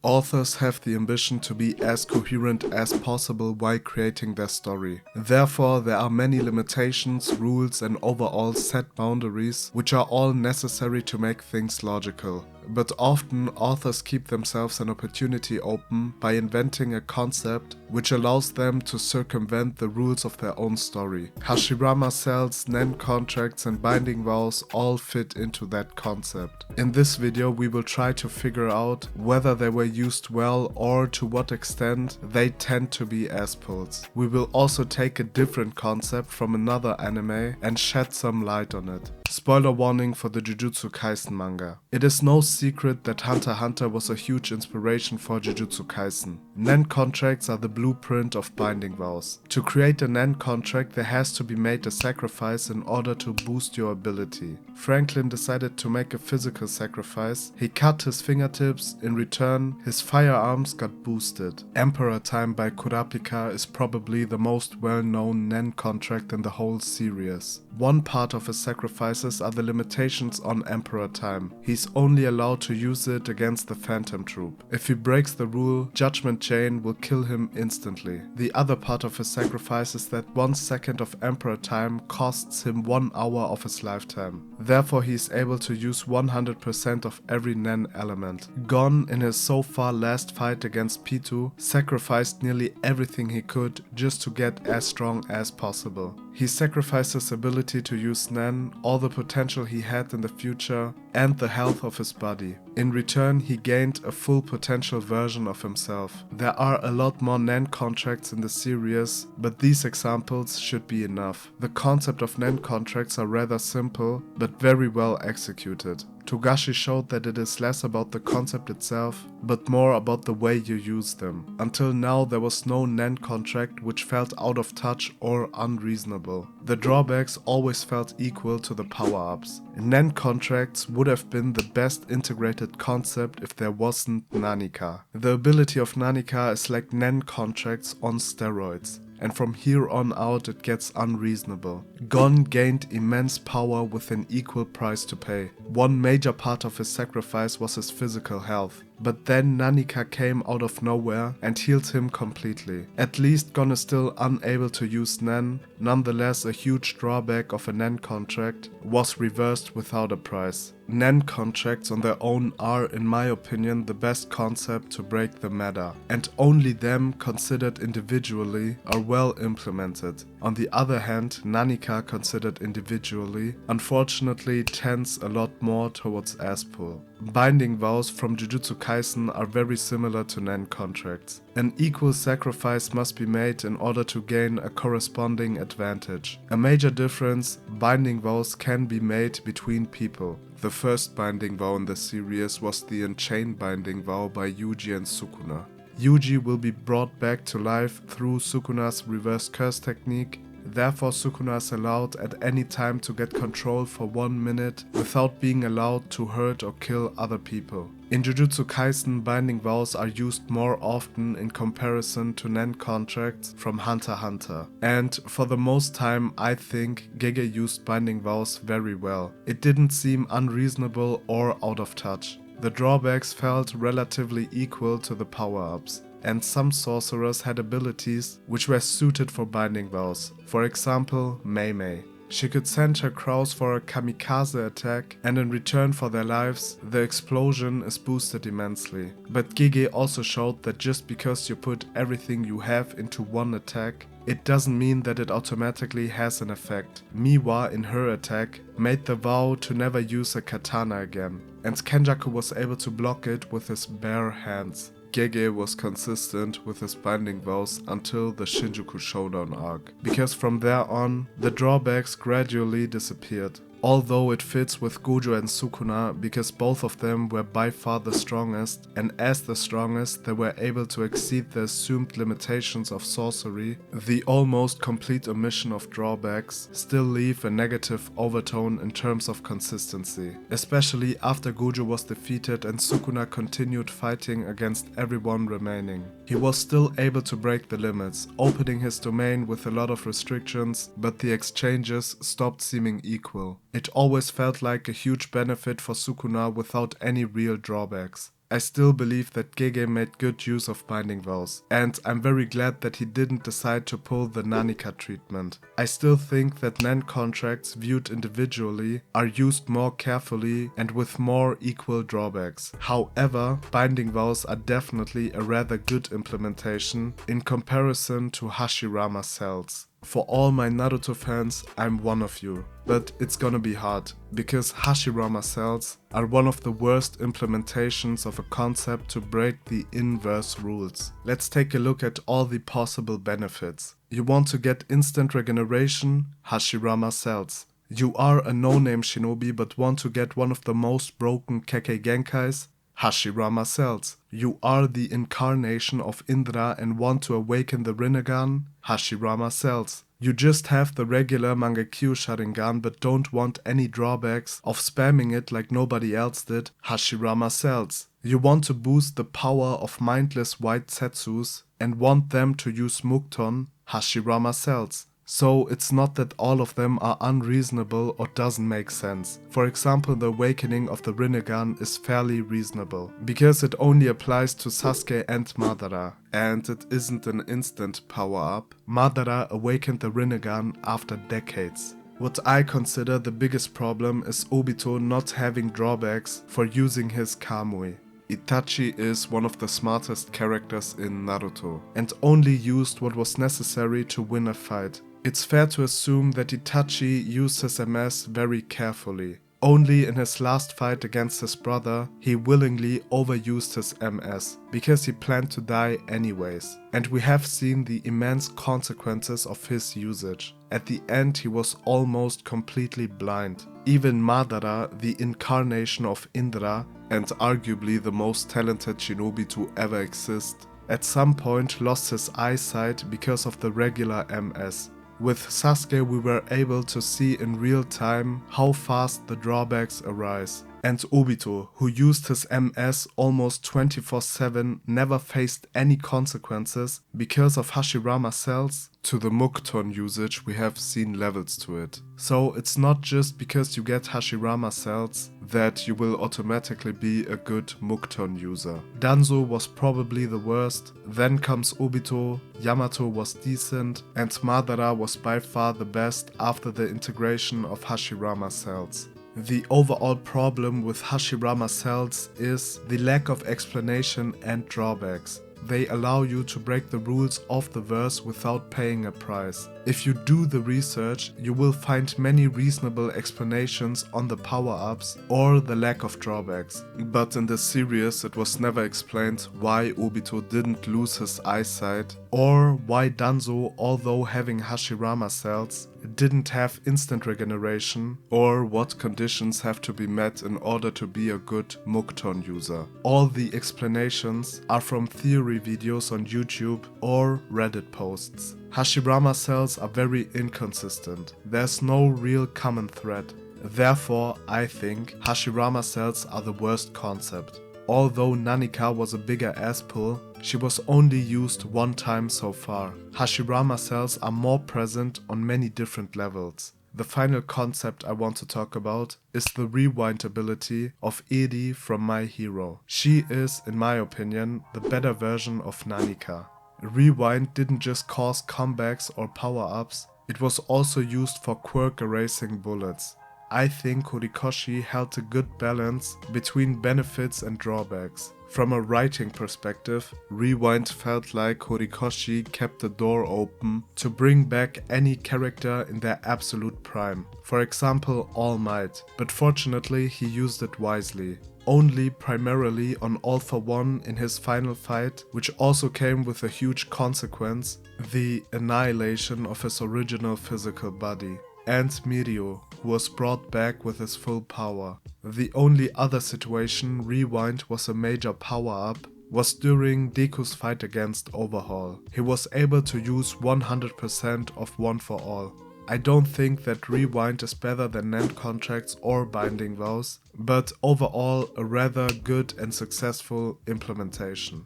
Authors have the ambition to be as coherent as possible while creating their story. Therefore, there are many limitations, rules, and overall set boundaries, which are all necessary to make things logical. But often, authors keep themselves an opportunity open by inventing a concept which allows them to circumvent the rules of their own story. Hashirama Cells, Nen Contracts, and Binding Vows all fit into that concept. In this video, we will try to figure out whether they were used well or to what extent they tend to be as-pulls. We will also take a different concept from another anime and shed some light on it. Spoiler warning for the Jujutsu Kaisen manga. It is no secret that Hunter x Hunter was a huge inspiration for Jujutsu Kaisen. Nen Contracts are the blueprint of Binding Vows. To create a Nen Contract, there has to be made a sacrifice in order to boost your ability. Franklin decided to make a physical sacrifice. He cut his fingertips. In return, his firearms got boosted. Emperor Time by Kurapika is probably the most well-known Nen Contract in the whole series. One part of his sacrifices are the limitations on Emperor Time. He's only allowed to use it against the Phantom Troop. If he breaks the rule, Judgment Chain will kill him instantly. The other part of his sacrifice is that 1 second of Emperor Time costs him 1 hour of his lifetime. Therefore, he is able to use 100% of every Nen element. Gon, in his so far last fight against Pitou, sacrificed nearly everything he could just to get as strong as possible. He sacrificed his ability to use Nen, all the potential he had in the future, and the health of his body. In return, he gained a full potential version of himself. There are a lot more Nen Contracts in the series, but these examples should be enough. The concept of Nen Contracts are rather simple, but very well executed. Togashi showed that it is less about the concept itself, but more about the way you use them. Until now, there was no Nen Contract which felt out of touch or unreasonable. The drawbacks always felt equal to the power-ups. Nen Contracts would have been the best integrated concept if there wasn't Nanika. The ability of Nanika is like Nen Contracts on steroids. And from here on out it gets unreasonable. Gon gained immense power with an equal price to pay. One major part of his sacrifice was his physical health. But then Nanika came out of nowhere and healed him completely. At least Gon is still unable to use Nen. Nonetheless, a huge drawback of a Nen Contract was reversed without a price. Nen Contracts on their own are, in my opinion, the best concept to break the meta, and only them considered individually are well implemented. On the other hand, Nanika considered individually, unfortunately tends a lot more towards as-pull. Binding Vows from Jujutsu Kaisen are very similar to Nen Contracts. An equal sacrifice must be made in order to gain a corresponding advantage. A major difference, Binding Vows can be made between people. The first Binding Vow in the series was the Unchained Binding Vow by Yuji and Sukuna. Yuji will be brought back to life through Sukuna's reverse curse technique. Therefore, Sukuna is allowed at any time to get control for 1 minute without being allowed to hurt or kill other people. In Jujutsu Kaisen, Binding Vows are used more often in comparison to Nen Contracts from Hunter x Hunter. And for the most time, I think Gege used Binding Vows very well. It didn't seem unreasonable or out of touch. The drawbacks felt relatively equal to the power-ups. And some sorcerers had abilities which were suited for Binding Vows. For example, Mei Mei. She could send her crows for a kamikaze attack, and in return for their lives, the explosion is boosted immensely. But Gege also showed that just because you put everything you have into one attack, it doesn't mean that it automatically has an effect. Miwa, in her attack, made the vow to never use a katana again, and Kenjaku was able to block it with his bare hands. Gege was consistent with his Binding Vows until the Shinjuku Showdown arc, because from there on, the drawbacks gradually disappeared. Although it fits with Gojo and Sukuna because both of them were by far the strongest, and as the strongest they were able to exceed the assumed limitations of sorcery, the almost complete omission of drawbacks still leave a negative overtone in terms of consistency, especially after Gojo was defeated and Sukuna continued fighting against everyone remaining. He was still able to break the limits, opening his domain with a lot of restrictions, but the exchanges stopped seeming equal. It always felt like a huge benefit for Sukuna without any real drawbacks. I still believe that Gege made good use of Binding Vows, and I'm very glad that he didn't decide to pull the Nanika treatment. I still think that Nen contracts viewed individually are used more carefully and with more equal drawbacks. However, Binding Vows are definitely a rather good implementation in comparison to Hashirama cells. For all my Naruto fans, I'm one of you. But it's gonna be hard, because Hashirama cells are one of the worst implementations of a concept to break the inverse rules. Let's take a look at all the possible benefits. You want to get instant regeneration? Hashirama cells. You are a no-name shinobi but want to get one of the most broken Kekkei Genkais? Hashirama cells. You are the incarnation of Indra and want to awaken the Rinnegan? Hashirama cells. You just have the regular Mangekyo Sharingan but don't want any drawbacks of spamming it like nobody else did? Hashirama cells. You want to boost the power of mindless white Setsus and want them to use Mukton? Hashirama cells. So it's not that all of them are unreasonable or doesn't make sense. For example, the awakening of the Rinnegan is fairly reasonable, because it only applies to Sasuke and Madara, and it isn't an instant power-up. Madara awakened the Rinnegan after decades. What I consider the biggest problem is Obito not having drawbacks for using his Kamui. Itachi is one of the smartest characters in Naruto, and only used what was necessary to win a fight. It's fair to assume that Itachi used his MS very carefully. Only in his last fight against his brother, he willingly overused his MS, because he planned to die anyways. And we have seen the immense consequences of his usage. At the end he was almost completely blind. Even Madara, the incarnation of Indra, and arguably the most talented shinobi to ever exist, at some point lost his eyesight because of the regular MS. With Sasuke we were able to see in real time how fast the drawbacks arise. And Obito, who used his MS almost 24/7, never faced any consequences because of Hashirama cells. To the Mukton usage we have seen levels to it. So it's not just because you get Hashirama cells that you will automatically be a good Mukton user. Danzo was probably the worst, then comes Obito, Yamato was decent, and Madara was by far the best after the integration of Hashirama cells. The overall problem with Hashirama cells is the lack of explanation and drawbacks. They allow you to break the rules of the verse without paying a price. If you do the research, you will find many reasonable explanations on the power-ups or the lack of drawbacks. But in the series it was never explained why Obito didn't lose his eyesight, or why Danzo, although having Hashirama cells, didn't have instant regeneration, or what conditions have to be met in order to be a good Mukton user. All the explanations are from theory videos on YouTube or Reddit posts. Hashirama cells are very inconsistent. There's no real common thread. Therefore, I think Hashirama cells are the worst concept. Although Nanika was a bigger ass pull, she was only used one time so far. Hashirama cells are more present on many different levels. The final concept I want to talk about is the rewind ability of Eri from My Hero. She is, in my opinion, the better version of Nanika. Rewind didn't just cause comebacks or power-ups, it was also used for quirk erasing bullets. I think Horikoshi held a good balance between benefits and drawbacks. From a writing perspective, Rewind felt like Horikoshi kept the door open to bring back any character in their absolute prime. For example, All Might, but fortunately he used it wisely. Only primarily on All for One in his final fight, which also came with a huge consequence, the annihilation of his original physical body. And Mirio, who was brought back with his full power. The only other situation Rewind was a major power-up was during Deku's fight against Overhaul. He was able to use 100% of One for All. I don't think that Rewind is better than Nen Contracts or Binding Vows, but overall a rather good and successful implementation.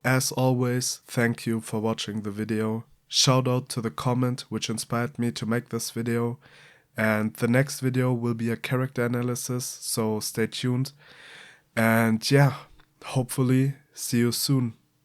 As always, thank you for watching the video. Shout out to the comment which inspired me to make this video. And the next video will be a character analysis, so stay tuned. And yeah, hopefully see you soon.